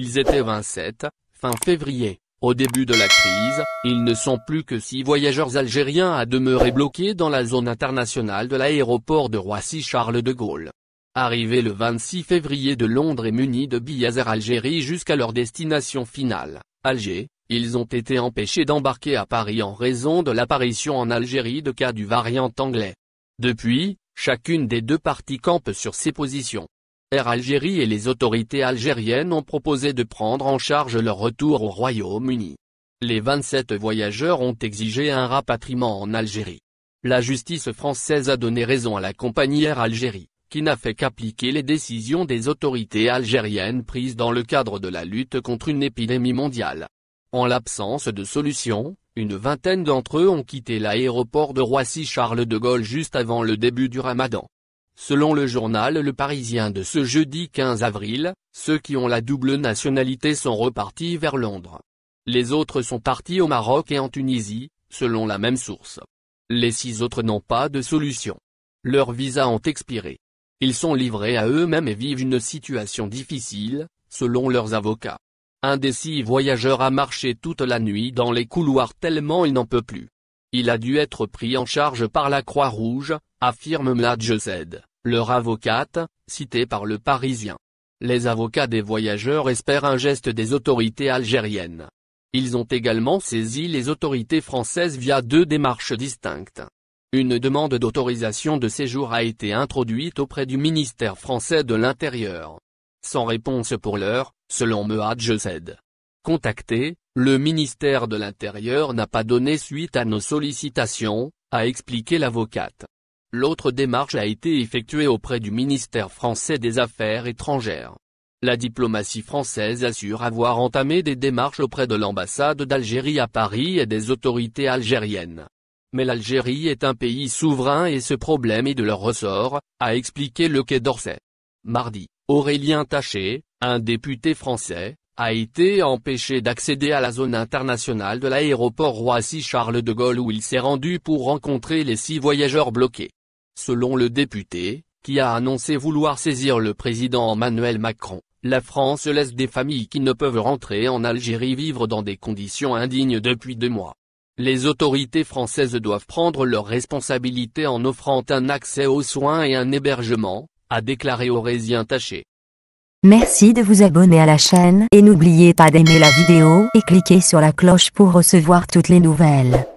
Ils étaient 27, fin février. Au début de la crise, ils ne sont plus que 6 voyageurs algériens à demeurer bloqués dans la zone internationale de l'aéroport de Roissy-Charles de Gaulle. Arrivés le 26 février de Londres et munis de billets Air Algérie jusqu'à leur destination finale, Alger, ils ont été empêchés d'embarquer à Paris en raison de l'apparition en Algérie de cas du variant anglais. Depuis, chacune des deux parties campe sur ses positions. Air Algérie et les autorités algériennes ont proposé de prendre en charge leur retour au Royaume-Uni. Les 27 voyageurs ont exigé un rapatriement en Algérie. La justice française a donné raison à la compagnie Air Algérie, qui n'a fait qu'appliquer les décisions des autorités algériennes prises dans le cadre de la lutte contre une épidémie mondiale. En l'absence de solution, une vingtaine d'entre eux ont quitté l'aéroport de Roissy-Charles de Gaulle juste avant le début du Ramadan. Selon le journal Le Parisien de ce jeudi 15 avril, ceux qui ont la double nationalité sont repartis vers Londres. Les autres sont partis au Maroc et en Tunisie, selon la même source. Les 6 autres n'ont pas de solution. Leurs visas ont expiré. Ils sont livrés à eux-mêmes et vivent une situation difficile, selon leurs avocats. Un des 6 voyageurs a marché toute la nuit dans les couloirs tellement il n'en peut plus. Il a dû être pris en charge par la Croix-Rouge, affirme Mlad Jezed, leur avocate, citée par Le Parisien. Les avocats des voyageurs espèrent un geste des autorités algériennes. Ils ont également saisi les autorités françaises via 2 démarches distinctes. Une demande d'autorisation de séjour a été introduite auprès du ministère français de l'Intérieur. Sans réponse pour l'heure, selon Mlad Jezed. Contacté, le ministère de l'Intérieur n'a pas donné suite à nos sollicitations, a expliqué l'avocate. L'autre démarche a été effectuée auprès du ministère français des Affaires étrangères. La diplomatie française assure avoir entamé des démarches auprès de l'ambassade d'Algérie à Paris et des autorités algériennes. Mais l'Algérie est un pays souverain et ce problème est de leur ressort, a expliqué le Quai d'Orsay. Mardi, Aurélien Taché, un député français, a été empêché d'accéder à la zone internationale de l'aéroport Roissy-Charles de Gaulle où il s'est rendu pour rencontrer les 6 voyageurs bloqués. Selon le député, qui a annoncé vouloir saisir le président Emmanuel Macron, la France laisse des familles qui ne peuvent rentrer en Algérie vivre dans des conditions indignes depuis 2 mois. Les autorités françaises doivent prendre leurs responsabilités en offrant un accès aux soins et un hébergement, a déclaré Aurélien Taché. Merci de vous abonner à la chaîne et n'oubliez pas d'aimer la vidéo et cliquer sur la cloche pour recevoir toutes les nouvelles.